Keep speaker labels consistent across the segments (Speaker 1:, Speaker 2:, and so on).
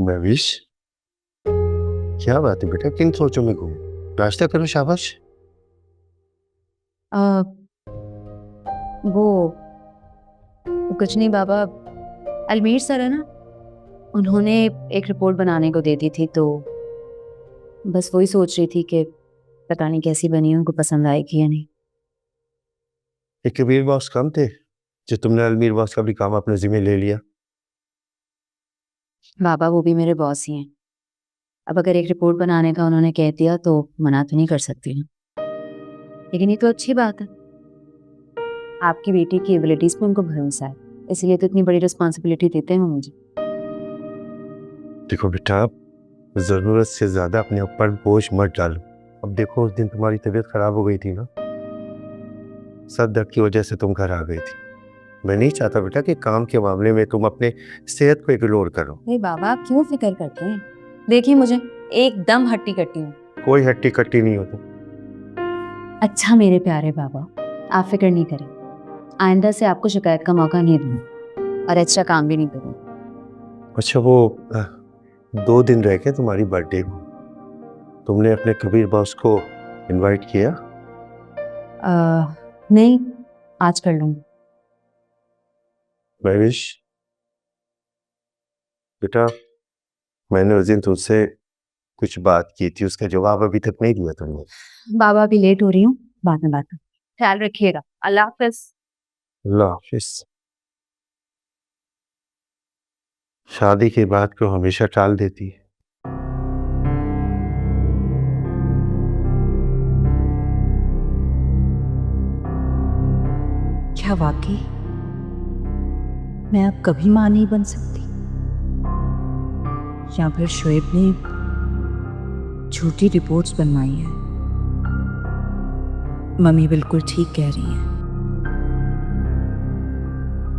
Speaker 1: महविश, क्या बात है बेटा, किन सोचों में घूम? नाश्ता करो, शाबाश।
Speaker 2: वो कुछ नहीं बाबा, अलमीर सर है ना, उन्होंने एक रिपोर्ट बनाने को दे दी थी, तो बस वही सोच रही थी कि पता नहीं कैसी बनी, उनको पसंद आएगी या नहीं।
Speaker 1: ये कबीर बॉस कम थे जो तुमने अलमीर बॉस का भी काम अपने जिम्मे ले लिया?
Speaker 2: बाबा वो भी मेरे बॉस ही हैं। अब अगर एक रिपोर्ट बनाने का उन्होंने कह दिया तो मना तो नहीं कर सकती ना। लेकिन ये तो अच्छी बात है, आपकी बेटी की एबिलिटीज पे उनको भरोसा है, इसलिए तो इतनी बड़ी रिस्पॉन्सिबिलिटी देते हैं वो मुझे।
Speaker 1: देखो बेटा, जरूरत से ज्यादा अपने ऊपर बोझ मत डालो। अब देखो, उस दिन तुम्हारी तबीयत खराब हो गई थी ना, सर दर्द की वजह से तुम घर आ गई थी। मैं नहीं चाहता बेटा कि काम के मामले में तुम अपने सेहत को इग्नोर करो।
Speaker 2: नहीं बाबा, आप क्यों फिक्र करते हैं? देखिए मुझे एकदम हट्टी कट्टी हूँ।
Speaker 1: कोई हट्टी कट्टी नहीं होती।
Speaker 2: अच्छा मेरे प्यारे बाबा, आप फिक्र नहीं करें, आइंदा से आपको शिकायत का मौका नहीं दूंगी और एक्स्ट्रा काम भी नहीं करूँगी।
Speaker 1: अच्छा, वो 2 दिन रह गए तुम्हारी बर्थडे को, तुमने अपने कबीर बॉस को इनवाइट किया?
Speaker 2: नहीं, आज कर लूँगी।
Speaker 1: महविश बेटा, मैंने उस दिन तुझसे कुछ बात की थी, उसका जवाब अभी तक नहीं दिया तुमने।
Speaker 2: बाबा अभी लेट हो रही हूँ, बाद में बात करें। ख्याल रखिएगा, अल्लाह हाफिज।
Speaker 1: अल्लाह हाफिज। शादी की बात को हमेशा टाल देती है।
Speaker 3: क्या वाकई मैं अब कभी मां नहीं बन सकती, या फिर शोएब ने झूठी रिपोर्ट्स बनवाई है? मम्मी बिल्कुल ठीक कह रही हैं,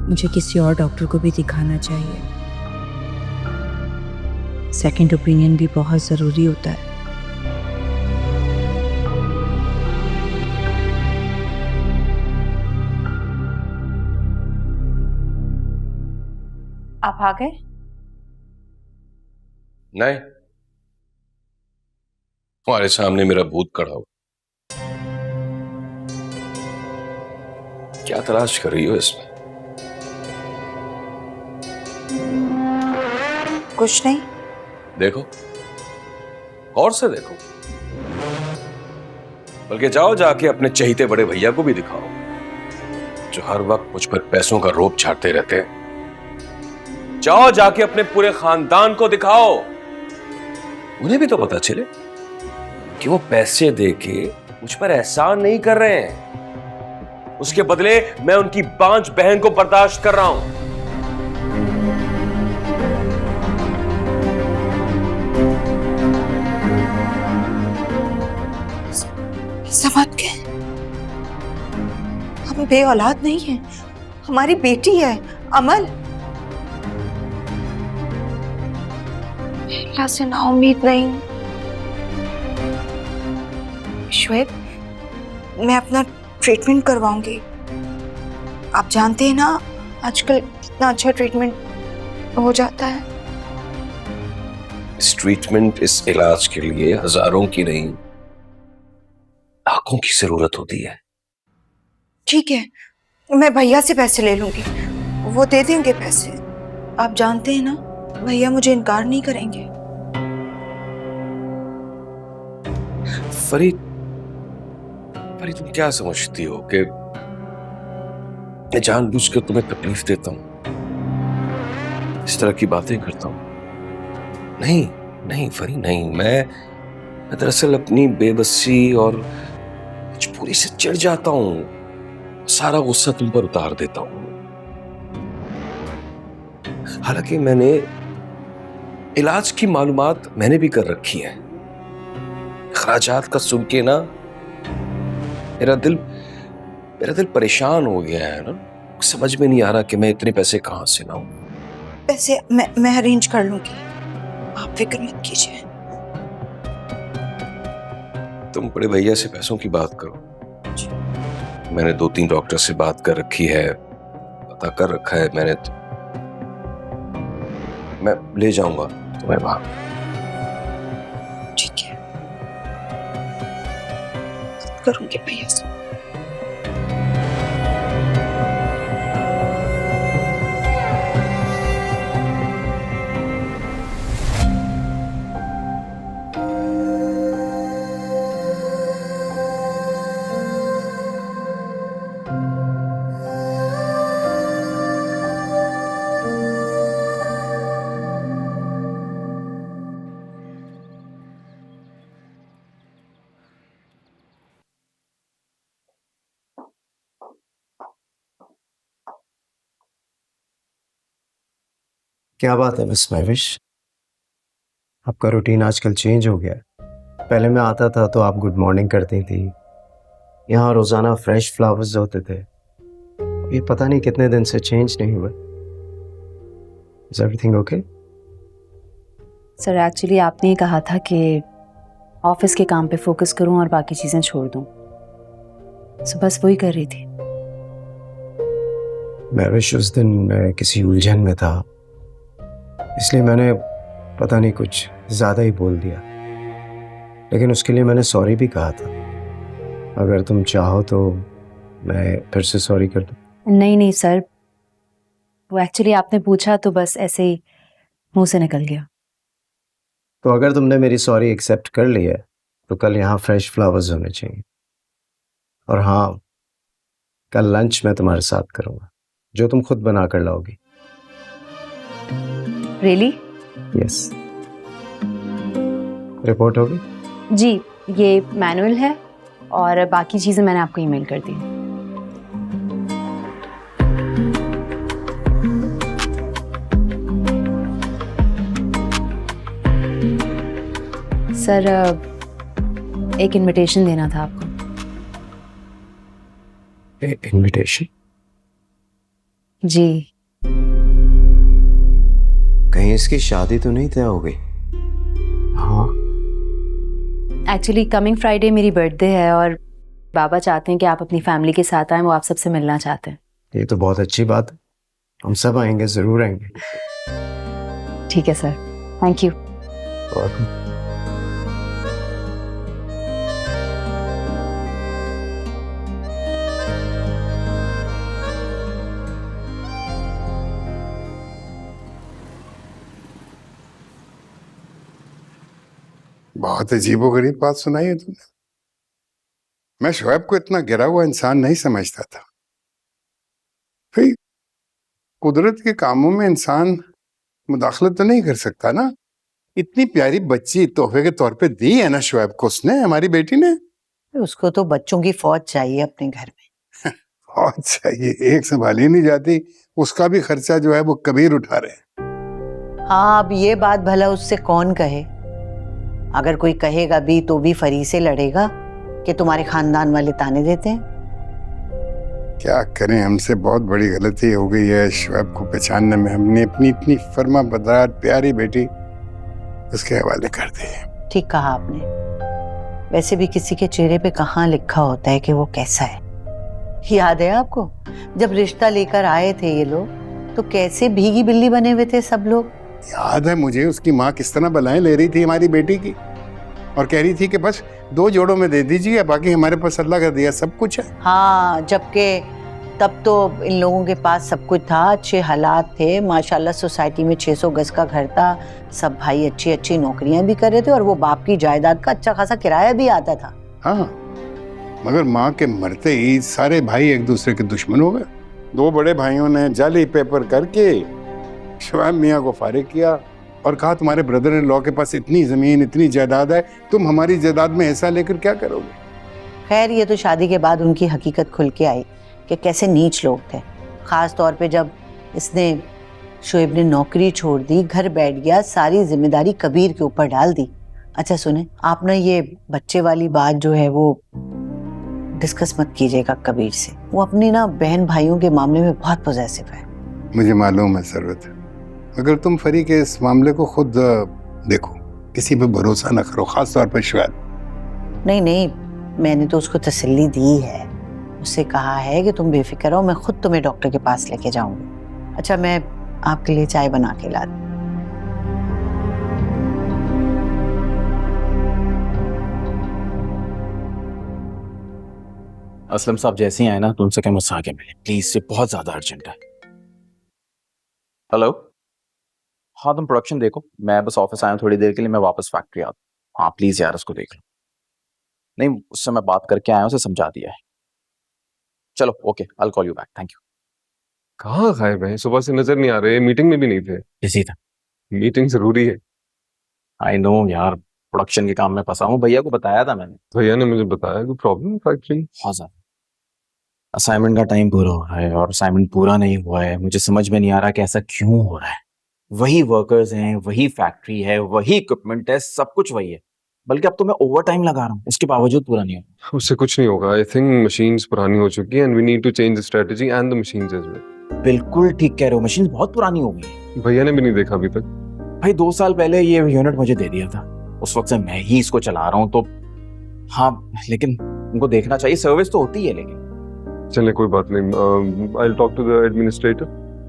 Speaker 3: मुझे किसी और डॉक्टर को भी दिखाना चाहिए। सेकंड ओपिनियन भी बहुत ज़रूरी होता है। आप आ गए?
Speaker 4: नहीं, तुम्हारे सामने मेरा भूत खड़ा हो। क्या तलाश कर रही हो इसमें?
Speaker 3: कुछ नहीं।
Speaker 4: देखो, और से देखो, बल्कि जाओ जाके अपने चहीते बड़े भैया को भी दिखाओ, जो हर वक्त मुझ पर पैसों का रोब छाटते रहते हैं। जाओ जाके अपने पूरे खानदान को दिखाओ, उन्हें भी तो पता चले कि वो पैसे देके मुझ पर एहसान नहीं कर रहे हैं, उसके बदले मैं उनकी बांझ बहन को बर्दाश्त कर रहा हूं।
Speaker 3: समझ गए, हम बे औलाद नहीं है, हमारी बेटी है अमल। अल्लाह से ना उम्मीद नहीं। शोएब, मैं अपना ट्रीटमेंट करवाऊंगी। आप जानते हैं ना आजकल कितना अच्छा ट्रीटमेंट हो जाता है।
Speaker 4: इस ट्रीटमेंट, इस इलाज के लिए हजारों की नहीं, लाखों की जरूरत होती है।
Speaker 3: ठीक है, मैं भैया से पैसे ले लूंगी, वो दे देंगे पैसे। आप जानते हैं ना भैया मुझे इनकार नहीं करेंगे।
Speaker 4: फरीद, फरीद, तुम क्या समझती हो कि मैं जानबूझकर तुम्हें तकलीफ देता हूं, इस तरह की बातें करता हूं? नहीं नहीं फरीद, नहीं। मैं दरअसल अपनी बेबसी और मजबूरी से चिढ़ जाता हूं, सारा गुस्सा तुम पर उतार देता हूं। हालांकि मैंने इलाज की मालूमात मैंने भी कर रखी है। खर्चात का सुन के ना मेरा दिल परेशान हो गया है ना। समझ में नहीं आ रहा कि मैं इतने पैसे कहां से लाऊं।
Speaker 3: पैसे मैं अरेंज कर लूंगी, आप फिक्र मत कीजिए।
Speaker 4: तुम बड़े भैया से पैसों की बात करो। मैंने 2-3 डॉक्टर से बात कर रखी है, पता कर रखा है मैंने। मैं ले जाऊंगा, तुम्हें वहां।
Speaker 3: ठीक है, करूंगी भैया से।
Speaker 5: क्या बात है मिस महविश, आपका रूटीन आजकल चेंज हो गया है। पहले मैं आता था तो आप गुड मॉर्निंग करती थी, यहाँ रोज़ाना फ्रेश फ्लावर्स होते थे। ये पता नहीं कितने दिन से चेंज नहीं हुआ। Is everything okay?
Speaker 2: Sir actually आपने ही कहा था कि ऑफिस के काम पे फोकस करूं और बाकी चीज़ें छोड़ दूं, सो बस वही कर रही थी।
Speaker 5: महविश, उस दिन मैं किसी उलझन में था, इसलिए मैंने पता नहीं कुछ ज़्यादा ही बोल दिया, लेकिन उसके लिए मैंने सॉरी भी कहा था। अगर तुम चाहो तो मैं फिर से सॉरी कर दूं।
Speaker 2: नहीं नहीं सर, वो एक्चुअली आपने पूछा तो बस ऐसे ही मुंह से निकल गया।
Speaker 5: तो अगर तुमने मेरी सॉरी एक्सेप्ट कर ली है तो कल यहाँ फ्रेश फ्लावर्स होने चाहिए। और हाँ, कल लंच मैं तुम्हारे साथ करूँगा, जो तुम खुद बना कर लाओगी।
Speaker 2: रियली?
Speaker 5: यस। रिपोर्ट होगी?
Speaker 2: जी, ये मैनुअल है और बाकी चीज़ें मैंने आपको ईमेल कर दी। सर एक इनविटेशन देना था आपको।
Speaker 5: इनविटेशन?
Speaker 2: जी।
Speaker 5: कहीं इसकी शादी तो नहीं तय हो गई? हाँ।
Speaker 2: एक्चुअली कमिंग फ्राइडे मेरी बर्थडे है और बाबा चाहते हैं कि आप अपनी फैमिली के साथ आएं, वो आप सबसे मिलना चाहते हैं।
Speaker 5: ये तो बहुत अच्छी बात है, हम सब आएंगे, जरूर आएंगे।
Speaker 2: ठीक है सर, थैंक यू।
Speaker 6: बहुत अजीबोगरीब बात सुनाई है तुमने। मैं शोएब को इतना गिरा हुआ इंसान नहीं समझता था। भाई, कुदरत के कामों में इंसान मुदाखलत तो नहीं कर सकता ना। इतनी प्यारी बच्ची तोहफे के तौर पे दी है ना शोएब को उसने, हमारी बेटी ने।
Speaker 7: उसको तो बच्चों की फौज चाहिए अपने घर में।
Speaker 6: फौज चाहिए, एक संभाली नहीं जाती। उसका भी खर्चा जो है वो कबीर उठा रहे।
Speaker 7: हाँ, अब ये बात भला उससे कौन कहे? अगर कोई कहेगा भी तो भी फरी से लड़ेगा कि तुम्हारे खानदान वाले ताने देते हैं।
Speaker 6: क्या करें, हमसे बहुत बड़ी गलती हो गई है शोएब को पहचानने में। हमने अपनी इतनी फर्मा बरदार प्यारी बेटी उसके हवाले कर दी।
Speaker 7: ठीक कहा आपने। वैसे भी किसी के चेहरे पे कहाँ लिखा होता है कि वो कैसा है। याद है आपको, जब रिश्ता लेकर आए थे ये लोग तो कैसे भीगी बिल्ली बने हुए थे सब लोग।
Speaker 6: याद है मुझे, उसकी माँ किस तरह बलाएं ले रही थी हमारी बेटी की, और कह रही थी कि बस 2 जोड़ों में दे दीजिए, बाकी हमारे पास अल्लाह का दिया सब कुछ है।
Speaker 7: हाँ, जबकि तब तो इन लोगों के पास सब कुछ था, अच्छे हालात थे माशाल्लाह। सोसाइटी में 600 गज का घर था, सब भाई अच्छी अच्छी नौकरियां भी कर रहे थे और वो बाप की जायदाद का अच्छा खासा किराया भी आता था।
Speaker 6: हाँ, मगर माँ के मरते ही सारे भाई एक दूसरे के दुश्मन हो गए। 2 बड़े भाइयों ने जाली पेपर करके शोएब मियाँ को फारिग किया और कहा तुम्हारे ब्रदर इन लॉ के पास इतनी जमीन इतनी जायदाद है, तुम हमारी जायदाद में हिस्सा लेकर क्या करोगे।
Speaker 7: खैर, ये तो शादी के बाद उनकी हकीकत खुल के आई कि कैसे नीच लोग थे। ख़ास तौर पे जब इसने शोएब ने नौकरी छोड़ दी, घर बैठ गया, सारी जिम्मेदारी कबीर के ऊपर डाल दी। अच्छा सुने, आप ना ये बच्चे वाली बात जो है वो डिस्कस मत कीजिएगा कबीर से। वो अपनी ना बहन भाइयों के मामले में बहुत पॉजिटिव है।
Speaker 6: मुझे मालूम है सरवत, अगर तुम फरी के इस मामले को खुद देखो, किसी पे भरोसा ना करो, खास तौर पर शोएब।
Speaker 7: नहीं नहीं, मैंने तो उसको तसल्ली दी है, उससे कहा है कि तुम बेफिक्र रहो, मैं खुद तुम्हें डॉक्टर के पास लेके जाऊंगी। अच्छा, मैं आपके लिए चाय बना के ला दूं।
Speaker 8: असलम साहब जैसे ही आए ना तो उनसे कहीं मुझसे आगे मिले प्लीज, से बहुत ज्यादा अर्जेंट है। हेलो, हाँ तुम प्रोडक्शन देखो, मैं बस ऑफिस आया हूँ थोड़ी देर के लिए, मैं वापस फैक्ट्री आता हूँ। हाँ प्लीज यार उसको देख लो। नहीं उससे मैं बात करके आया हूँ, उसे समझा दिया है। चलो okay, I call you back, thank you.
Speaker 4: कहाँ गायब है? सुबह से नजर नहीं आ रहे, मीटिंग में भी नहीं थे।
Speaker 8: बिजी था।
Speaker 4: मीटिंग जरूरी है।
Speaker 8: आई नो यार, प्रोडक्शन के काम में फंसा हूँ, भैया को बताया था मैंने।
Speaker 4: भैया ने मुझे बताया कोई प्रॉब्लम है फैक्ट्री।
Speaker 8: बहुत ज्यादा। असाइनमेंट का टाइम पूरा हो रहा है और असाइनमेंट पूरा नहीं हुआ है, मुझे समझ में नहीं आ रहा कि ऐसा क्यों हो रहा है। वही वर्कर्स हैं, वही फैक्ट्री है, वही इक्विपमेंट है, सब कुछ वही है, बल्कि अब तो मैं ओवर टाइम लगा रहा हूँ, उसके बावजूद पूरा नहीं हुआ।
Speaker 4: उससे कुछ नहीं होगा। आई थिंक मशीन्स पुरानी हो चुकी है and we need to change the strategy and the machines as well.
Speaker 8: बिल्कुल ठीक कह रहे हो, मशीन बहुत पुरानी हो गई है।
Speaker 4: भैया ने भी नहीं देखा अभी तक।
Speaker 8: भाई 2 साल पहले ये यूनिट मुझे दे दिया था, उस वक्त से मैं ही इसको चला रहा हूँ, तो हाँ लेकिन उनको देखना चाहिए, सर्विस तो होती है लेकिन।
Speaker 4: चलिए कोई बात नहीं, I will talk to the administrator.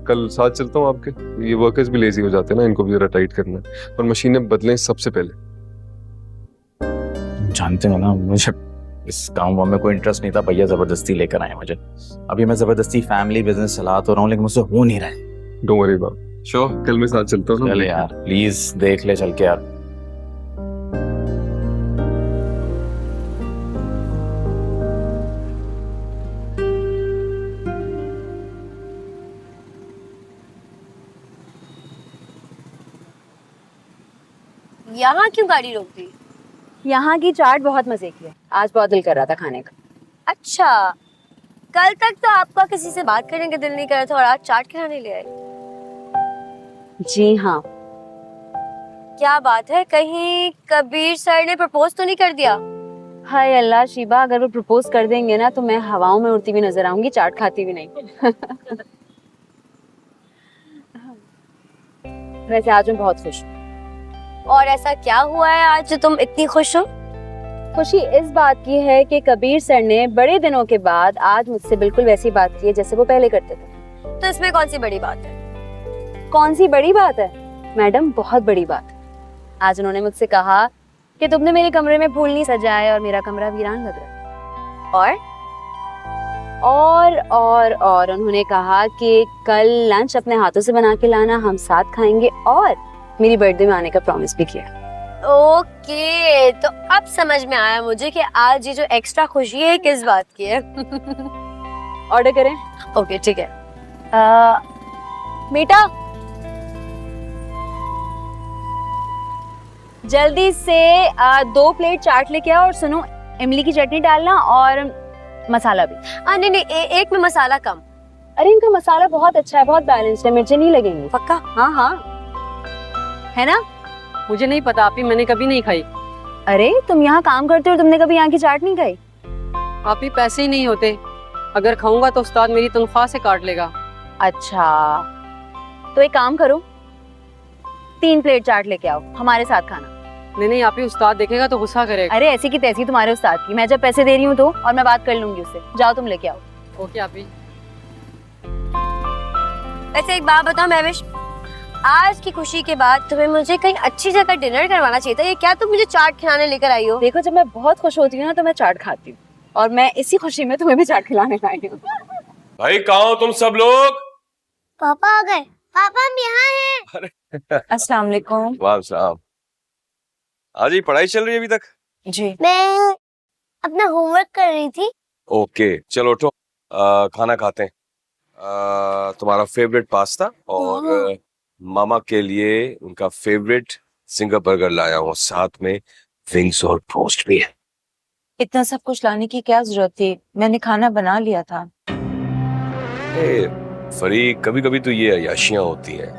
Speaker 4: कल साथ चलता हूँ आपके। ये वर्कर्स भी लेजी हो जाते हैं ना, इनको भी जरा टाइट करना है और मशीनें बदलें सबसे पहले।
Speaker 8: जानते हो ना, मुझे इस काम वाम में कोई इंटरेस्ट नहीं था, भैया जबरदस्ती लेकर आए मुझे। अभी मैं जबरदस्ती फैमिली बिजनेस चला तो रहा हूँ, लेकिन मुझसे हो नहीं रहा है।
Speaker 4: Don't worry about. श्योर, कल मैं साथ चलता हूँ।
Speaker 8: चले यार प्लीज देख ले चल के यार।
Speaker 9: यहाँ क्यों गाड़ी रोक दी?
Speaker 2: यहाँ की चाट बहुत मजे की है, आज बहुत दिल कर रहा था खाने का।
Speaker 9: अच्छा, कल तक तो आपका किसी से बात करने का दिल नहीं कर रहा था और आज चाट खिलाने ले आए।
Speaker 2: जी हाँ।
Speaker 9: क्या बात है, कहीं कबीर सर ने प्रपोज तो नहीं कर दिया?
Speaker 2: हाय अल्लाह शिबा, अगर वो प्रपोज कर देंगे ना तो मैं हवाओं में उड़ती हुई नजर आऊंगी, चाट खाती भी नहीं। वैसे आज मैं बहुत खुश हूँ।
Speaker 9: और ऐसा क्या हुआ है आज जो तुम इतनी खुश हो?
Speaker 2: खुशी इस बात की है कि कबीर सर ने बड़े दिनों के बाद आज मुझसे बिल्कुल वैसी बात की है जैसे वो पहले करते थे।
Speaker 9: तो इसमें कौन सी बड़ी बात है?
Speaker 2: कौन सी बड़ी बात है मैडम? बहुत बड़ी बात। आज उन्होंने मुझसे कहा कि तुमने मेरे कमरे में फूल नहीं सजाए और मेरा कमरा वीरान लग रहा है। और उन्होंने कहा कि कल लंच अपने हाथों से बना के लाना, हम साथ खाएंगे, और मेरी बर्थडे में आने का प्रॉमिस भी किया।
Speaker 9: ओके, तो अब समझ में आया मुझे कि आज ये जो एक्स्ट्रा खुशी है किस बात की है।
Speaker 2: ऑर्डर करें?
Speaker 9: ओके ठीक है।
Speaker 2: बेटा जल्दी से 2 प्लेट चाट लेके आओ, और सुनो इमली की चटनी डालना और मसाला भी।
Speaker 9: नहीं नहीं, एक में मसाला कम।
Speaker 2: अरे इनका मसाला बहुत अच्छा है, बहुत बैलेंस्ड है, मिर्ची नहीं लगेंगी।
Speaker 9: पक्का?
Speaker 2: हाँ हाँ, है ना?
Speaker 10: मुझे नहीं पता आपी, मैंने कभी नहीं खाई।
Speaker 2: अरे तुम यहाँ काम करते हो, तुमने कभी यहाँ की चाट नहीं खाई?
Speaker 10: आपी पैसे ही नहीं होते, अगर खाऊंगा तो उस्ताद मेरी तनख्वाह से काट लेगा।
Speaker 2: अच्छा तो एक काम करो, 3 प्लेट चाट लेके आओ, हमारे साथ खाना।
Speaker 10: नहीं आपी, उस्ताद देखेगा तो गुस्सा करेगा।
Speaker 2: अरे ऐसी की तैसी तुम्हारे उस्ताद की, मैं जब पैसे दे रही हूँ तो, और मैं बात कर लूंगी उससे। जाओ तुम लेके आओ।
Speaker 10: ओके आपी।
Speaker 9: वैसे एक बात बताओ महविश, आज की खुशी के बाद तुम्हें मुझे कहीं अच्छी जगह डिनर करवाना चाहिए था, ये क्या तुम मुझे चाट खिलाने लेकर आई हो?
Speaker 2: देखो जब मैं बहुत खुश होती हूँ ना तो मैं चाट खाती हूँ, और मैं इसी खुशी में तुम्हें भी चाट खिलाने आई हूँ।
Speaker 4: भाई कहाँ हो तुम सब लोग?
Speaker 9: पापा आ गए। पापा हम यहाँ हैं।
Speaker 2: अस्सलाम वालेकुम।
Speaker 4: वाह सलाम। आज ही पढ़ाई चल रही है अभी तक?
Speaker 2: जी।
Speaker 9: मैं अपना होमवर्क कर रही थी।
Speaker 4: ओके चलो उठो, खाना खाते हैं। तुम्हारा फेवरेट पास्ता और मामा के लिए उनका फेवरेट सिंगर बर्गर लाया हूँ, साथ में विंग्स और टोस्ट भी है।
Speaker 7: इतना सब कुछ लाने की क्या जरूरत थी, मैंने खाना बना लिया था।
Speaker 4: फरी कभी कभी तो ये अयाशियां होती हैं।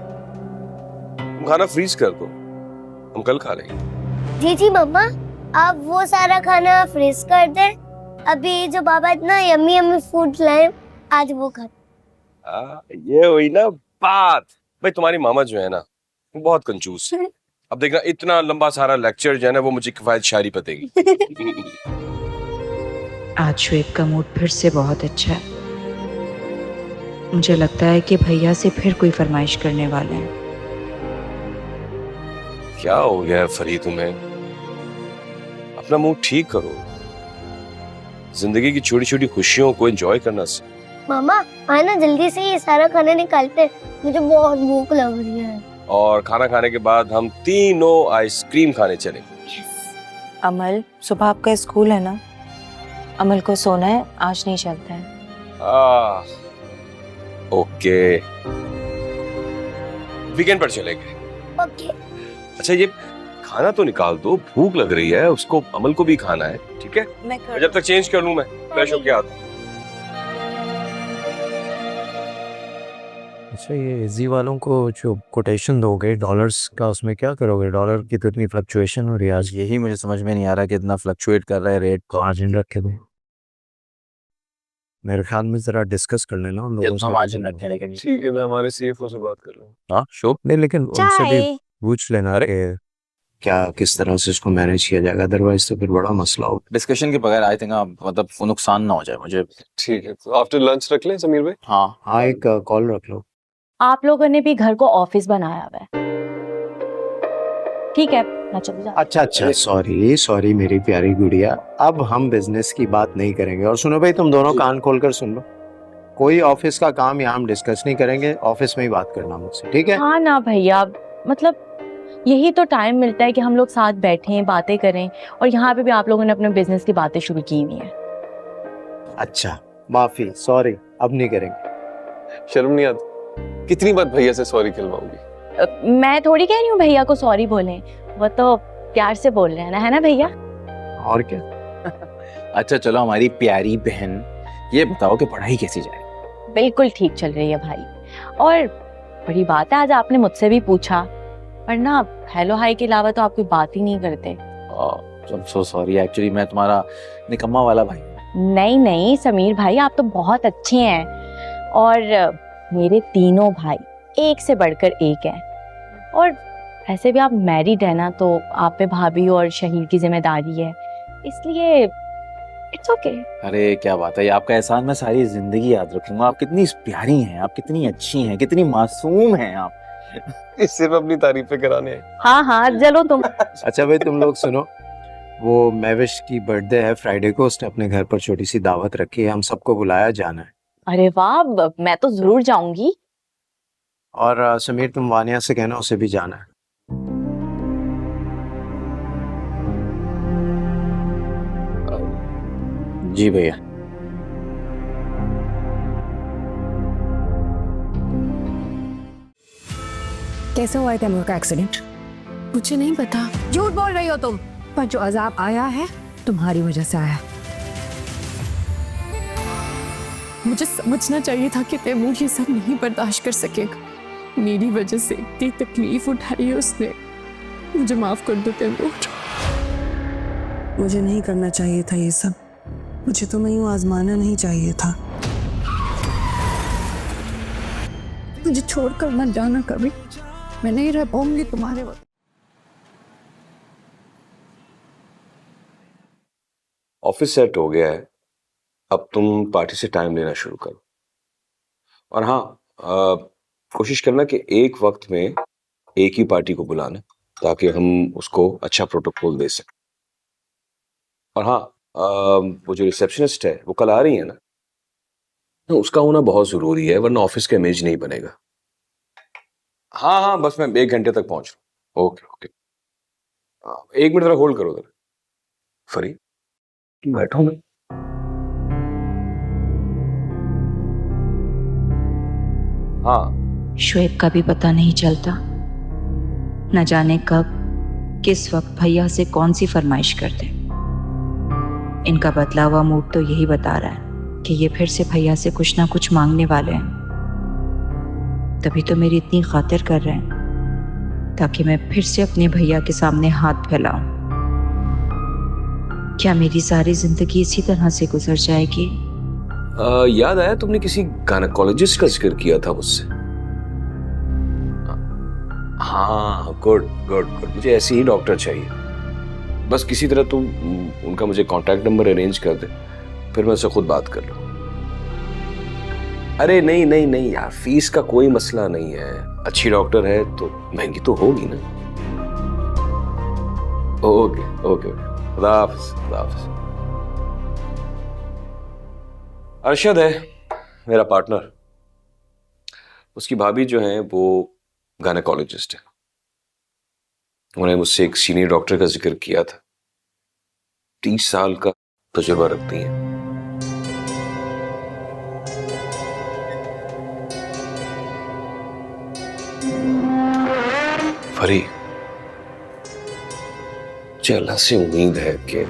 Speaker 4: तुम खाना फ्रीज कर दो, हम कल खा लेंगे।
Speaker 11: जी जी मम्मा, आप वो सारा खाना फ्रीज कर दे, अभी जो पापा इतना यम्मी यम्मी फूड लाए आज वो खा।
Speaker 4: ये हुई ना बात। भाई तुम्हारी मामा जो है ना बहुत कंजूस है। अब देखना इतना लंबा सारा लेक्चर जो है ना वो मुझे किफायत शायरी पतेगी।
Speaker 12: आज शुएब का मूड फिर से बहुत अच्छा है। मुझे लगता है कि भैया से फिर कोई फरमाइश करने वाले हैं।
Speaker 4: क्या हो गया है फरी तुम्हें? अपना मूड ठीक करो। जिंदगी की छोटी छोटी खुशियों को एंजॉय करना से।
Speaker 11: मामा आना जल्दी से ये सारा खाना निकालते हैं, मुझे बहुत भूख लग रही है।
Speaker 4: और खाना खाने के बाद हम तीनों आइसक्रीम खाने चलेंगे।
Speaker 12: अमल, सुबह आपका स्कूल है ना? अमल को सोना है, आज नहीं चलता है।
Speaker 4: ओके, वीकेंड पर चलेंगे।
Speaker 11: ओके।
Speaker 4: अच्छा ये खाना तो निकाल दो, भूख लग रही है, उसको अमल को भी खाना है, ठीक है?
Speaker 12: मैं
Speaker 4: जब तक चेंज कर लूं मैं फ्रेश होके आता हूं।
Speaker 5: अच्छा, ये इजी वालों को जो कोटेशन दोगे डॉलर्स का, उसमें क्या करोगे? डॉलर की तो इतनी फ्लक्चुएशन हो रही है आज।
Speaker 8: यही मुझे समझ में नहीं आ रहा कि इतना फ्लक्चुएट कर रहा है रेट को।
Speaker 5: मार्जिन रखे दो, मेरे ख्याल में जरा डिस्कस कर लेना उन लोगों से।
Speaker 8: मार्जिन रखे लेकिन
Speaker 4: ठीक है, मैं हमारे सीएफओ से बात कर लूँ।
Speaker 8: हाँ शो
Speaker 5: नहीं, लेकिन उनसे भी पूछ लेना रे क्या किस तरह से इसको मैनेज किया जाएगा, अदरवाइज तो फिर बड़ा मसला हो।
Speaker 8: डिस्कशन के बगैर आई थिंक मतलब नुकसान ना हो जाए मुझे।
Speaker 4: ठीक है, तो आफ्टर लंच रख लें समीर भाई?
Speaker 5: हाँ, एक कॉल रख लो।
Speaker 12: आप लोगों ने भी घर को ऑफिस बनाया हुआ है। ठीक है, मैं चली जाती हूँ।
Speaker 5: अच्छा, सॉरी मेरी प्यारी गुड़िया, अब हम बिजनेस की बात नहीं करेंगे। और सुनो भाई, तुम दोनों कान खोलकर सुन लो, कोई ऑफिस का काम यहाँ हम डिस्कस नहीं करेंगे, ऑफिस में ही बात करना मुझसे, ठीक है?
Speaker 12: हाँ ना भैया, मतलब यही तो टाइम मिलता है कि हम लोग साथ बैठें, बातें करें, और यहाँ पे भी आप लोगों ने अपने बिजनेस की बातें शुरू की हुई हैं।
Speaker 5: अच्छा, माफी, सॉरी, अब नहीं करेंगे।
Speaker 4: शर्म नहीं आती? कितनी बार भैया से सॉरी कहलवाओगी?
Speaker 12: मैं थोड़ी कह रही हूँ भैया को सॉरी बोलें, वो तो प्यार से बोल रहे हैं ना, है ना भैया?
Speaker 5: और क्या?
Speaker 8: अच्छा चलो, हमारी प्यारी बहन, ये बताओ कि पढ़ाई कैसी जाए?
Speaker 12: बिल्कुल ठीक चल रही है भाई, और बड़ी बात है आज आपने मुझसे भी पूछा, वरना हेलो हाय के अलावा तो आप कोई बात ही नहीं करते।
Speaker 8: सो सॉरी, एक्चुअली मैं तुम्हारा निकम्मा वाला भाई।
Speaker 12: नहीं समीर भाई, आप तो बहुत अच्छे हैं, और मेरे तीनों भाई एक से बढ़कर एक हैं, और ऐसे भी आप मैरिड है ना, तो आप पे भाभी और शहीर की जिम्मेदारी है, इसलिए इट्स ओके।
Speaker 8: अरे क्या बात है, ये आपका एहसान मैं सारी जिंदगी याद रखूंगा। आप कितनी प्यारी हैं, आप कितनी अच्छी हैं, कितनी मासूम हैं आप।
Speaker 4: इससे मैं अपनी तारीफें कराने।
Speaker 12: हाँ चलो तुम।
Speaker 5: अच्छा भाई, तुम लोग सुनो, वो मैविश की बर्थडे है फ्राइडे को, उसने अपने घर पर छोटी सी दावत रखी है, हम सबको बुलाया जाना है।
Speaker 12: अरे वाह, मैं तो जरूर जाऊंगी।
Speaker 5: और समीर, तुम वानिया से कहना उसे भी जाना है।
Speaker 8: जी भैया।
Speaker 13: कैसे हुआ है तैमूर का एक्सीडेंट?
Speaker 10: मुझे नहीं पता।
Speaker 13: झूठ बोल रही हो तुम, पर जो अजाब आया है तुम्हारी वजह से आया।
Speaker 10: मुझे समझना चाहिए था कि तैमूर ये सब नहीं बर्दाश्त कर सकेगा। मेरी वजह से इतनी तकलीफ उठाई है उसने। मुझे माफ कर दो तैमूर।
Speaker 13: मुझे नहीं करना चाहिए था ये सब, मुझे तुम्हें यूं आजमाना नहीं चाहिए था। मुझे छोड़कर मत जाना कभी, मैं नहीं रह पाऊंगी तुम्हारे वक्त।
Speaker 4: ऑफिस सेट हो गया है, अब तुम पार्टी से टाइम लेना शुरू करो। और हाँ, कोशिश करना कि एक वक्त में एक ही पार्टी को बुलाना, ताकि हम उसको अच्छा प्रोटोकॉल दे सकें। और हाँ, वो जो रिसेप्शनिस्ट है वो कल आ रही है ना, उसका होना बहुत जरूरी है, वरना ऑफिस का इमेज नहीं बनेगा। हाँ, बस मैं 1 घंटे तक पहुंच रहा हूँ। ओके। 1 मिनट जरा होल्ड करो उधर। फरी बैठो ना। हाँ,
Speaker 12: शुएब का भी पता नहीं चलता, न जाने कब किस वक्त भैया से कौन सी फरमाइश कर दे। इनका बदला हुआ मूड तो यही बता रहा है कि ये फिर से भैया से कुछ ना कुछ मांगने वाले हैं। तभी तो मेरी इतनी खातिर कर रहे हैं, ताकि मैं फिर से अपने भैया के सामने हाथ फैलाऊं। क्या मेरी सारी जिंदगी इसी तरह से गुजर जाएगी?
Speaker 4: याद आया तुमने किसी गायनेकोलॉजिस्ट का जिक्र किया था मुझसे। हाँ, गुड, मुझे ऐसी ही डॉक्टर चाहिए। बस किसी तरह तुम उनका मुझे कांटेक्ट नंबर अरेंज कर दे, फिर मैं उससे खुद बात कर लूँ। अरे नहीं यार, फीस का कोई मसला नहीं है। अच्छी डॉक्टर है तो महंगी तो होगी ना। ओके। खुदा हाफिज़। अरशद है मेरा पार्टनर। उसकी भाभी जो है वो गायनेकोलॉजिस्ट है। उन्होंने मुझसे एक सीनियर डॉक्टर का जिक्र किया था। 30 साल का तजुर्बा रखती हैं। फरी, मुझे अल्लाह से उम्मीद है कि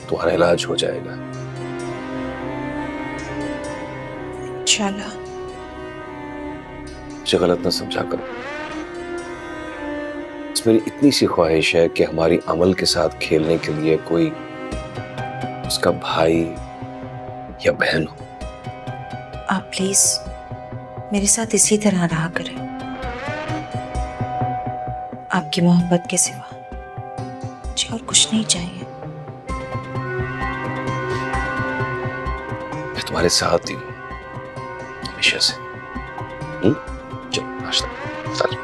Speaker 4: तुम्हारा इलाज हो जाएगा
Speaker 3: इंशाल्लाह।
Speaker 4: मुझे गलत ना समझा करो। मेरी इतनी सी ख्वाहिश है कि हमारी अमल के साथ खेलने के लिए कोई उसका भाई या बहन हो।
Speaker 3: आप प्लीज मेरे साथ इसी तरह रहा करें। आपकी मोहब्बत के सिवा मुझे और कुछ नहीं चाहिए।
Speaker 4: मैं तुम्हारे साथ ही हूं हमेशा से। चलो नाश्ता चलो।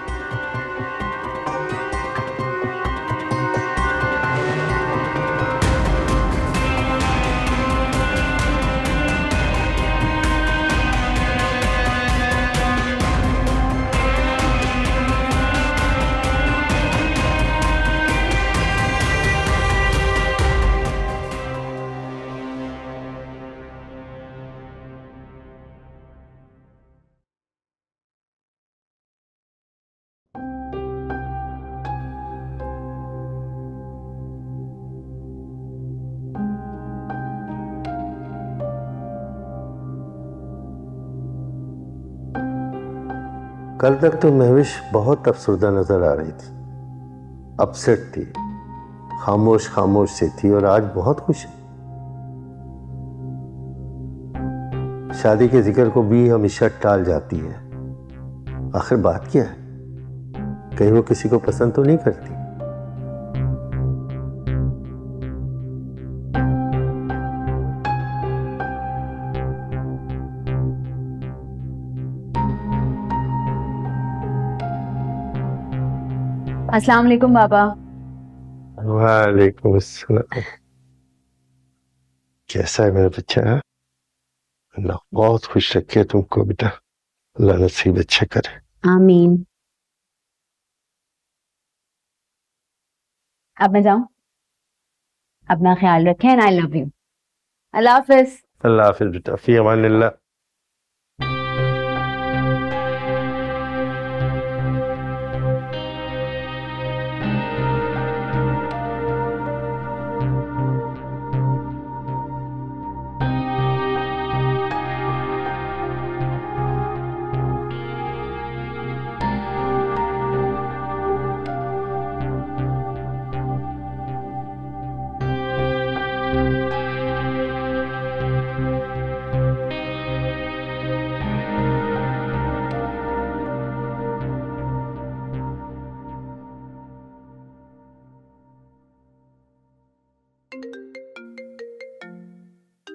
Speaker 1: कल तक तो महविश बहुत अफसरदा नजर आ रही थी, अपसेट थी, खामोश खामोश सी थी, और आज बहुत खुश है। शादी के जिक्र को भी हमेशा टाल जाती है। आखिर बात क्या है? कहीं वो किसी को पसंद तो नहीं करती?
Speaker 2: अस्सलाम वालेकुम बाबा।
Speaker 1: वालेकुम अस्सलाम। कैसा है मेरा बच्चा? अल्लाह बहुत खुश रखे तुमको बेटा, अल्लाह नसीब अच्छा करे।
Speaker 2: आमीन। अब मैं जाऊं? अपना ख्याल रखें एंड आई लव यू। अल्लाह हाफिज।
Speaker 1: अल्लाह हाफिज बेटा, फी अमानिल्लाह।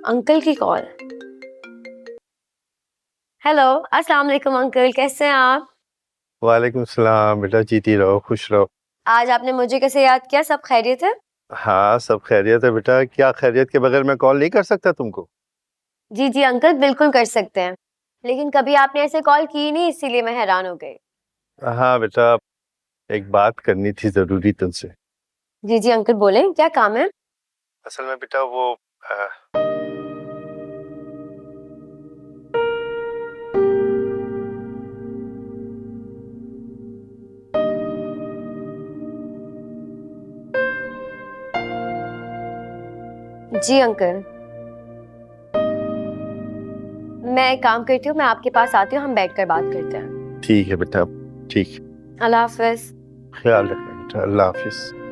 Speaker 9: अंकल की कॉल। हेलो, अस्सलाम वालेकुम अंकल, कैसे हैं आप?
Speaker 1: वालेकुम सलाम बेटा, जीती रहो, खुश रहो।
Speaker 9: आज आपने मुझे कैसे याद किया? सब खैरियत है?
Speaker 1: हाँ सब खैरियत है बेटा। क्या खैरियत के बगैर मैं कॉल नहीं कर सकता तुमको?
Speaker 9: जी जी अंकल, बिल्कुल कर सकते हैं, लेकिन कभी आपने ऐसे कॉल की नहीं, इसीलिए मैं हैरान हो गई।
Speaker 1: हाँ बेटा, एक बात करनी थी जरूरी तुमसे।
Speaker 9: जी जी अंकल बोले, क्या काम है?
Speaker 1: असल में बेटा वो
Speaker 9: जी अंकल, मैं एक काम करती हूँ, मैं आपके पास आती हूँ, हम बैठकर बात करते हैं।
Speaker 1: ठीक है बेटा, ठीक।
Speaker 9: अल्लाह हाफिज।
Speaker 1: ख्याल रखना बेटा, अल्लाह हाफिज।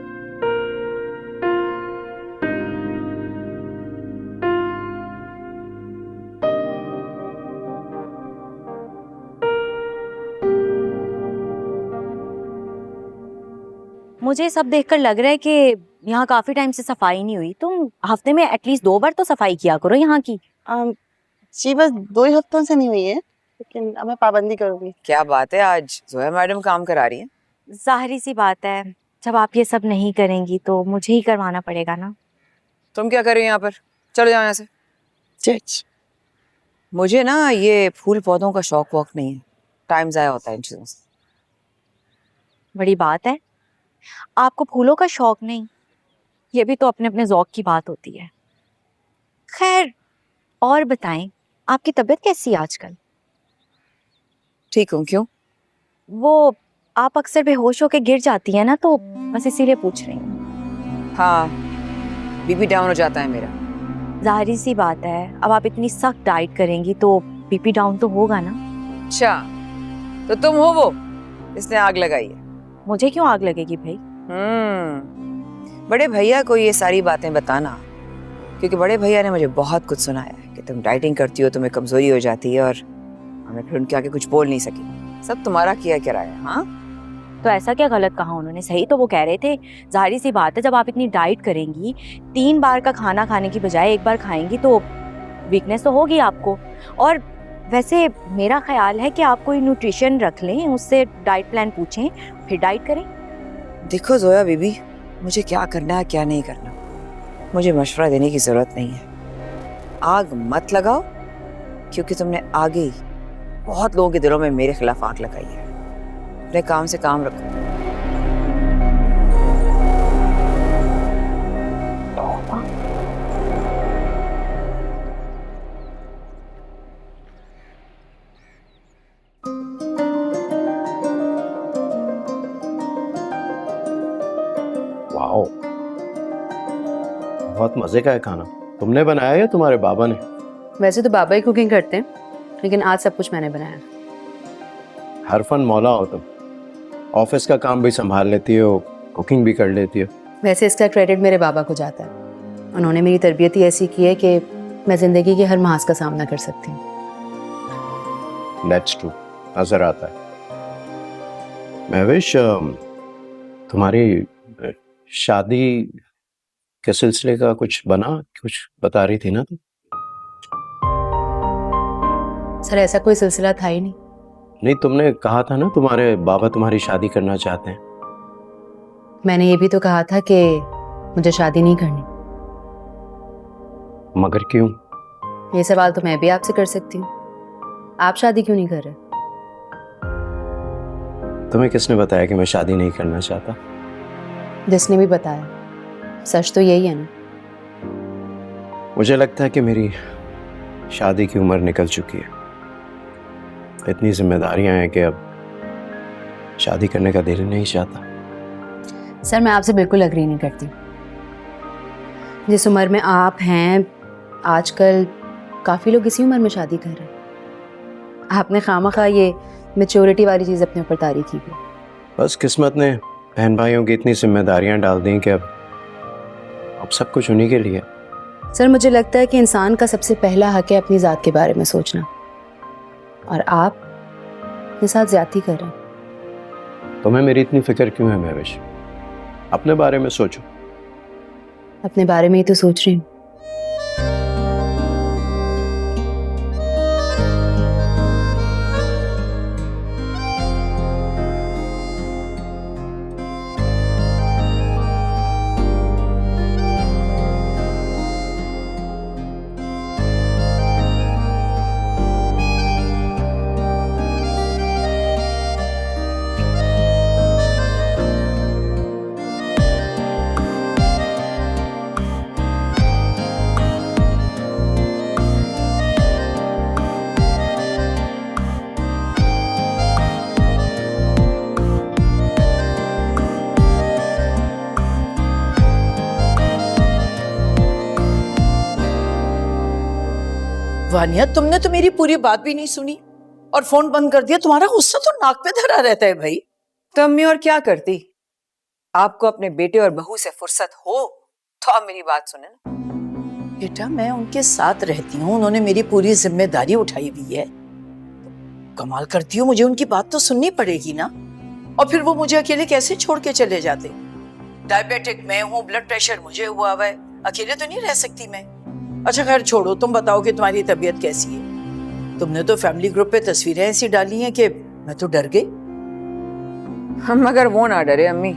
Speaker 2: मुझे सब देखकर लग रहा है कि यहाँ काफी टाइम से सफाई नहीं हुई। तुम हफ्ते में एटलीस्ट 2 बार तो सफाई किया करो यहाँ की।
Speaker 14: जी बस 2 ही हफ्तों से नहीं हुई है, लेकिन अब मैं पाबंदी करूंगी।
Speaker 15: क्या बात है, आज जोया मैडम काम करा रही है?
Speaker 2: जाहिर सी बात है, जब आप ये सब नहीं करेंगी तो मुझे ही करवाना पड़ेगा ना।
Speaker 15: तुम क्या कर रही हो यहाँ पर? चलो जाओ यहाँ से।
Speaker 14: चच
Speaker 15: मुझे ना ये फूल पौधों का शौक वॉक नहीं है, टाइम जाया होता है इन चीजों से।
Speaker 12: बड़ी बात है, आपको फूलों का शौक नहीं, ये भी तो अपने अपने ज़ौक की बात होती है। खैर, और बताएं, आपकी तबीयत कैसी है आजकल?
Speaker 15: ठीक हूँ, क्यों?
Speaker 12: वो आप अक्सर बेहोश होके गिर जाती है ना, तो बस इसीलिए पूछ रही हूँ।
Speaker 15: हाँ, बीपी डाउन हो जाता है मेरा।
Speaker 12: जाहिर सी बात है, अब आप इतनी सख्त डाइट करेंगी तो बीपी डाउन तो होगा ना।
Speaker 15: अच्छा, तो तुम हो वो इसने आग लगाई है?
Speaker 12: मुझे क्यों आग लगेगी भाई?
Speaker 15: बड़े भैया को ये सारी बातें बताना, क्योंकि बड़े भैया ने मुझे बहुत कुछ सुनाया है कि तुम डाइटिंग करती हो, तुम्हें कमजोरी हो जाती है, और मैं फिर उनके आगे कुछ बोल नहीं सकी। सब तुम्हारा किया कराया। हाँ,
Speaker 12: तो ऐसा क्या गलत कहा उन्होंने? सही तो वो कह रहे थे। जाहिर सी बात है, जब आप इतनी डाइट करेंगी, 3 बार का खाना खाने की बजाय 1 बार खाएंगी तो वीकनेस तो होगी आपको। और वैसे मेरा ख्याल है कि आप कोई न्यूट्रिशन रख लें, उससे डाइट प्लान पूछें, फिर डाइट करें।
Speaker 15: देखो जोया बीबी, मुझे क्या करना है क्या नहीं करना, मुझे मशवरा देने की जरूरत नहीं है। आग मत लगाओ, क्योंकि तुमने आगे ही बहुत लोगों के दिलों में मेरे खिलाफ आग लगाई है। अपने काम से काम रखो।
Speaker 5: वाओ, बहुत मजे का है खाना। तुमने बनाया या तुम्हारे बाबा ने?
Speaker 2: वैसे तो बाबा ही कुकिंग करते हैं, लेकिन आज सब कुछ मैंने बनाया।
Speaker 5: हर फन मौला हो तुम। ऑफिस का काम भी संभाल लेती हो, कुकिंग भी कर लेती हो।
Speaker 2: वैसे इसका क्रेडिट मेरे बाबा को जाता है। उन्होंने मेरी तरबियत ही ऐसी की है कि मैं जिंदगी के हर महाज का सामना कर सकती हूँ।
Speaker 5: That's true, नजर आता है। महविश, तुम्हारी शादी के सिलसिले का कुछ बना? कुछ बता रही थी ना तुम?
Speaker 2: सर, ऐसा कोई सिलसिला था ही नहीं।
Speaker 5: नहीं, तुमने कहा था ना तुम्हारे बाबा तुम्हारी शादी करना चाहते हैं।
Speaker 2: मैंने ये भी तो कहा था कि मुझे शादी नहीं करनी।
Speaker 5: मगर क्यों?
Speaker 2: ये सवाल तो मैं भी आपसे कर सकती हूँ। आप शादी क्यों नहीं कर रहे?
Speaker 5: तुम्हें किसने बताया कि मैं शादी नहीं करना चाहता?
Speaker 2: जिसने भी बताया, सच तो यही है ना।
Speaker 5: मुझे लगता है कि मेरी शादी की उम्र निकल चुकी है। इतनी जिम्मेदारियां हैं कि अब शादी करने का दिल नहीं चाहता।
Speaker 2: सर, मैं आपसे बिल्कुल एग्री नहीं करती। जिस उम्र में आप हैं, आजकल काफ़ी लोग इसी उम्र में शादी कर रहे हैं। आपने खामखा ये मैच्योरिटी वाली चीज़ अपने ऊपर तारी की।
Speaker 5: बस किस्मत ने बहन भाइयों की इतनी जिम्मेदारियां डाल दी कि अब सब कुछ उन्हीं के लिए।
Speaker 2: सर, मुझे लगता है कि इंसान का सबसे पहला हक है अपनी ज़ात के बारे में सोचना, और आप अपने साथ ज्यादती कर रहे हैं।
Speaker 5: तुम्हें मेरी इतनी फिक्र क्यों है महविश? अपने बारे में सोचो।
Speaker 2: अपने बारे में ही तो सोच रही हूँ।
Speaker 7: वानिया, तुमने तो मेरी पूरी बात भी नहीं सुनी और फोन बंद कर दिया। तुम्हारा गुस्सा तो नाक पे धरा रहता है भाई।
Speaker 15: तो अम्मी और क्या करती? आपको अपने बेटे और बहू से फुर्सत हो तो आप मेरी बात सुने ना।
Speaker 7: बेटा, मैं उनके साथ रहती हूँ, उन्होंने मेरी पूरी जिम्मेदारी उठाई हुई है। कमाल करती हूँ, मुझे उनकी बात तो सुननी पड़ेगी ना। और फिर वो मुझे अकेले कैसे छोड़ के चले जाते? डायबिटिक मैं हूँ, ब्लड प्रेशर मुझे हुआ हुआ है, अकेले तो नहीं रह सकती मैं। अच्छा खैर छोड़ो, तुम बताओ कि तुम्हारी तबीयत कैसी है। तुमने तो फैमिली ग्रुप पे तस्वीरें ऐसी डाली हैं कि मैं तो डर गई।
Speaker 15: हम मगर वो ना डरे अम्मी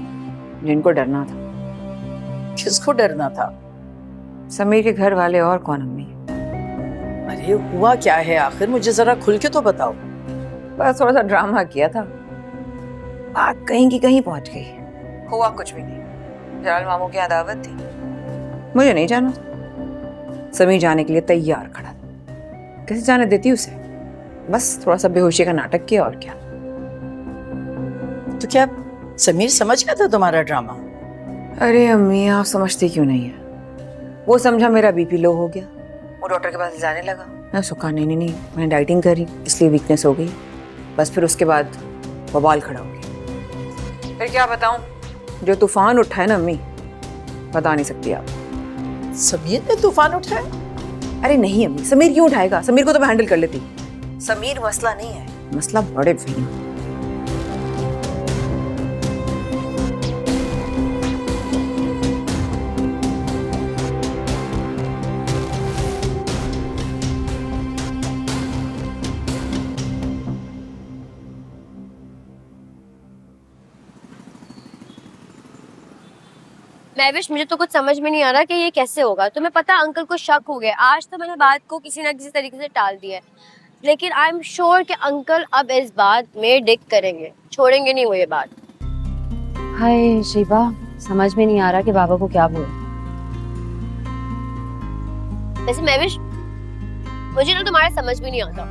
Speaker 15: जिनको डरना था।
Speaker 7: किसको डरना था?
Speaker 15: समीर के घर वाले और कौन अम्मी। अरे हुआ क्या है आखिर, मुझे जरा खुल के तो बताओ। बस थोड़ा सा ड्रामा किया था, बात कहीं की कहीं पहुंच गई। हुआ कुछ भी नहीं, जलाल मामू की यहाँ दावत थी, मुझे नहीं जाना। समीर जाने के लिए तैयार खड़ा था, कैसे जाने देती उसे। बस थोड़ा सा बेहोशी का नाटक किया और क्या।
Speaker 7: तो क्या समीर समझ गया था तुम्हारा ड्रामा?
Speaker 15: अरे अम्मी आप समझती क्यों नहीं है, वो समझा मेरा बीपी लो हो गया, वो डॉक्टर के पास जाने लगा। मैं सुखा नहीं मैंने डाइटिंग करी इसलिए वीकनेस हो गई। बस फिर उसके बाद बवाल खड़ा हो गया। फिर क्या बताऊं, जो तूफान उठा है ना अम्मी, बता नहीं सकती आप।
Speaker 7: समीर ने तूफान उठाया?
Speaker 15: अरे नहीं अम्मी, समीर क्यों उठाएगा, समीर को तो मैं हैंडल कर लेती।
Speaker 7: समीर मसला नहीं है।
Speaker 15: मसला बड़े भैया।
Speaker 9: महविश, मुझे तो कुछ समझ में नहीं आ रहा कि ये कैसे होगा। तुम्हें पता अंकल को शक हो गया। आज तो मैंने बात को किसी ना किसी तरीके से टाल दिया है, लेकिन आई एम श्योर कि अंकल अब इस बात में डिग करेंगे, छोड़ेंगे नहीं वो ये बात।
Speaker 2: हाय शिवा, समझ में नहीं आ रहा कि बाबा को क्या बोले।
Speaker 9: वैसे महविश, मुझे ना तुम्हारा समझ भी नहीं आता।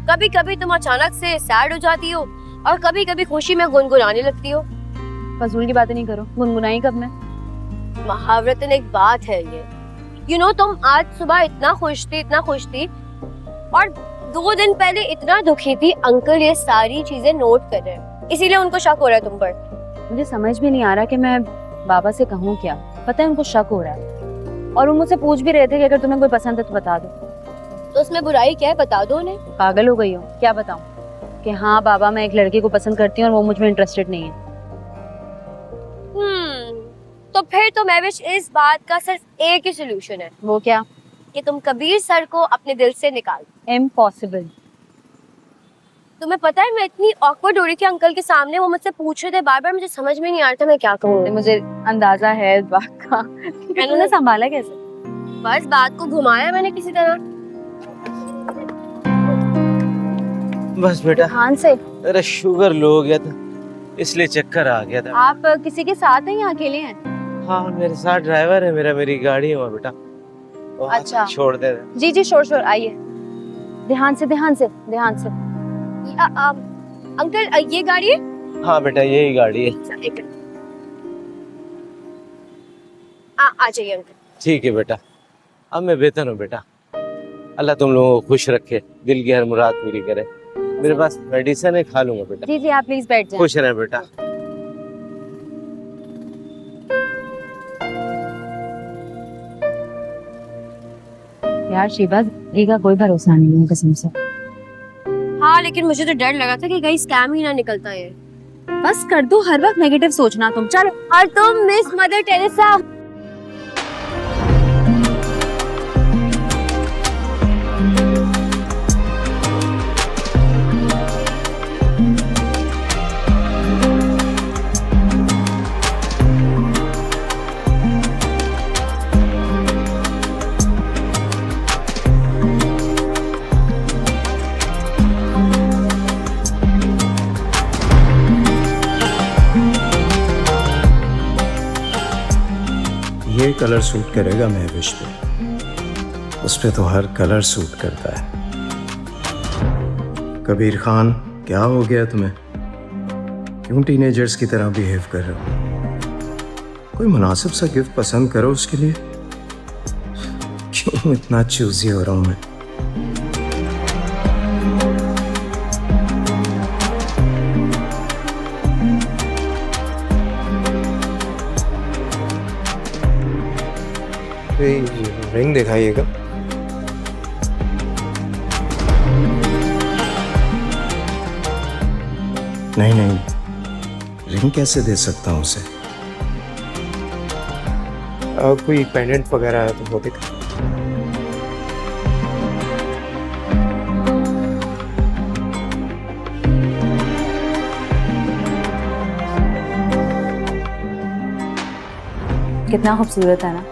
Speaker 9: कभी कभी तुम अचानक से सैड हो जाती हो और कभी कभी खुशी में गुनगुनाने लगती हो।
Speaker 2: फजूल की बातें नहीं करो, गुनगुनाई कब मैं?
Speaker 9: महावरतन एक बात है ये, यू नो तुम आज सुबह इतना खुश थी और 2 दिन पहले इतना दुखी थी। अंकल ये सारी चीजें नोट कर रहे हैं, इसीलिए उनको शक हो रहा है तुम पर।
Speaker 2: मुझे समझ में नहीं आ रहा कि मैं बाबा से कहूँ क्या। पता है उनको शक हो रहा है और वो मुझसे पूछ भी रहे थे कि अगर तुम्हें कोई पसंद है तो बता दो।
Speaker 9: तो उसमें बुराई क्या है, बता दो उन्हें।
Speaker 2: पागल हो गई हो क्या बताऊँ कि हाँ बाबा मैं एक लड़के को पसंद करती हूँ और वो मुझ में इंटरेस्टेड नहीं है।
Speaker 9: तो फिर तो महविश इस बात का सिर्फ एक ही सोल्यूशन है।
Speaker 2: वो क्या?
Speaker 9: कि तुम कबीर सर को अपने दिल से निकाल।
Speaker 2: इम्पॉसिबल।
Speaker 9: तुम्हें पता है मैं इतनी ऑकवर्ड हो रही थी अंकल के सामने, वो मुझसे पूछ रहे थे बार बार, मुझे समझ में नहीं आ रहा था मैं क्या कहूँ।
Speaker 2: मुझे अंदाजा है इस बात का। मैंने संभाला कैसे?
Speaker 9: बस बात को घुमाया मैंने किसी तरह।
Speaker 5: बस बेटा।
Speaker 2: हाँ से?
Speaker 5: अरे शुगर लो हो गया था इसलिए चक्कर आ गया था।
Speaker 2: आप किसी के साथ हैं या अकेले हैं?
Speaker 5: हाँ मेरे साथ ड्राइवर है मेरी गाड़ी है बेटा।
Speaker 2: अच्छा
Speaker 5: छोड़ दे।
Speaker 2: जी शोर आइए, ध्यान से।
Speaker 9: अंकल ये गाड़ी है?
Speaker 5: हाँ बेटा यही गाड़ी है।
Speaker 9: आ जाइए अंकल।
Speaker 5: ठीक है बेटा, अब मैं बेहतर हूँ बेटा। अल्लाह तुम लोगों को खुश रखे, दिल की हर मुराद पूरी करे। मेरे पास मेडिसिन है, खा लूंगा बेटा।
Speaker 2: जी आप प्लीज बैठ जाएं।
Speaker 5: खुश रहे बेटा।
Speaker 2: यार शिवा, जिंदगी का कोई भरोसा नहीं है कसम से।
Speaker 9: हाँ लेकिन मुझे तो डर लगा था कि कहीं स्कैम ही ना निकलता है।
Speaker 2: बस कर दो, हर वक्त नेगेटिव सोचना तुम। चलो।
Speaker 9: और तुम मिस मदर टेरेसा।
Speaker 5: ये कलर सूट करेगा महविश पे, उस पे तो हर कलर सूट करता है। कबीर खान क्या हो गया तुम्हें, क्यों टीनेजर्स की तरह बिहेव कर रहे हो? कोई मुनासिब सा गिफ्ट पसंद करो उसके लिए। क्यों इतना चूजी हो रहा हूं मैं? रिंग दिखाइएगा। नहीं रिंग कैसे दे सकता हूँ उसे? कोई पेंडेंट वगैरह है तो वो दिखा।
Speaker 2: कितना खूबसूरत है ना।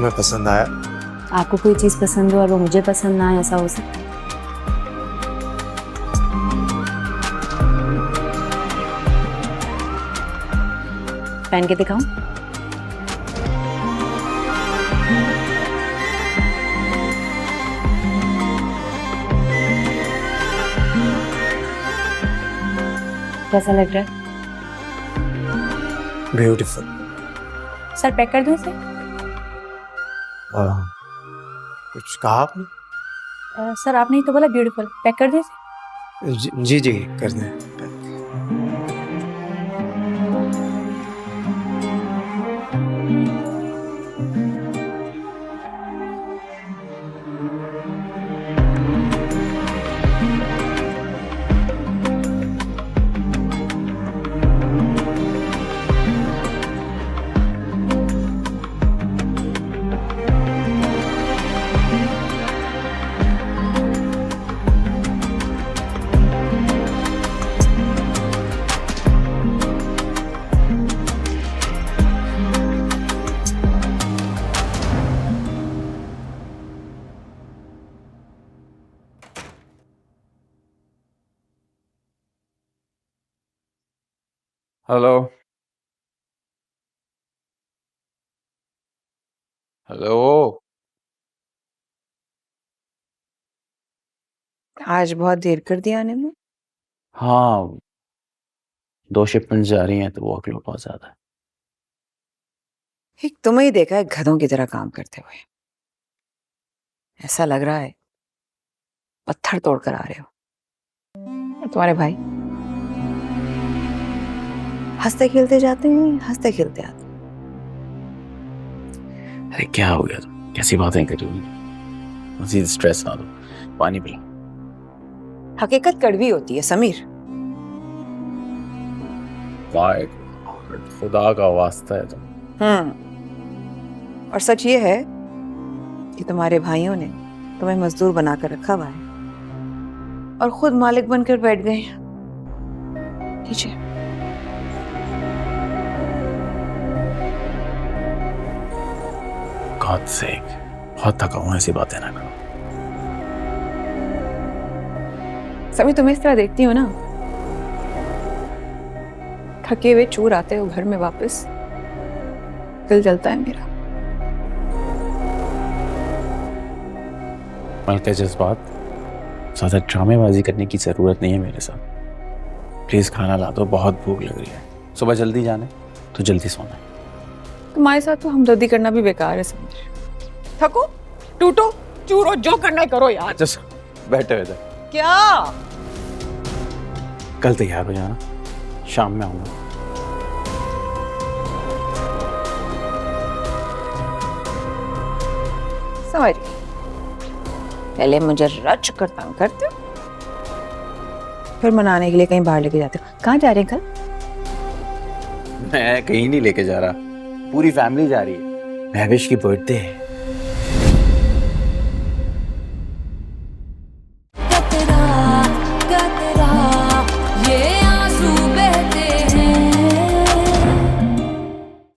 Speaker 5: तुम्हें पसंद आया?
Speaker 2: आपको कोई चीज़ पसंद हो और वो मुझे पसंद ना आए, ऐसा हो सकता है? पहन के दिखाऊं? कैसा लग रहा है?
Speaker 5: ब्यूटीफुल।
Speaker 10: सर पैक कर दूं इसे?
Speaker 5: कुछ कहा आपने?
Speaker 10: सर आपने ही तो बोला ब्यूटीफुल, पैक कर दूं इसे?
Speaker 5: जी जी कर दें।
Speaker 8: Hello hello.
Speaker 15: आज बहुत देर कर दिया आने में।
Speaker 8: हाँ, 2 शिपमेंट जा रही हैं तो वर्कलोड बहुत ज्यादा है।
Speaker 15: एक तुम्हें ही देखा है गधों की तरह काम करते हुए। ऐसा लग रहा है पत्थर तोड़ कर आ रहे हो। और तुम्हारे भाई हंसते खेलते जाते हैं, हंसते खेलते आते हैं।
Speaker 8: अरे क्या हो गया तुम? कैसी बातें कर रही हो? मजीद स्ट्रेस ना दो, पानी पिला।
Speaker 15: हकीकत कड़वी होती है समीर।
Speaker 8: माय गॉड, खुदा का वास्ता है तुम।
Speaker 15: और सच ये है कि तुम्हारे भाइयों ने तुम्हें मजदूर बनाकर रखा हुआ है और खुद मालिक बनकर बैठ गए हैं। नीचे
Speaker 8: गॉड सेक, बहुत थका हूं, ऐसी बातें ना करो।
Speaker 15: सभी तुम्हें इस तरह देखती हो ना, थके हुए चूर आते हो घर में वापस, दिल जलता है मेरा।
Speaker 8: मलका जज्बात, ज्यादा ड्रामेबाजी करने की जरूरत नहीं है मेरे साथ। प्लीज खाना ला दो, बहुत भूख लग रही है। सुबह जल्दी जाना है तो जल्दी सोना है।
Speaker 15: तुम्हारे साथ तो हमदर्दी करना भी बेकार है समीर। थको, टूटो, चूरो, जो करना है करो यार।
Speaker 8: जस्ट बैठे हुए थे।
Speaker 15: क्या?
Speaker 8: कल तैयार हो जाना, शाम में आऊंगा।
Speaker 15: समझ गई। पहले मुझे रच कर तंग करते हो, फिर मनाने के लिए कहीं बाहर लेके जाते हो। कहाँ जा रहे हैं कल?
Speaker 8: मैं कहीं नहीं लेके जा रहा, पूरी फैमिली जा रही है। महविश की बर्थडे है,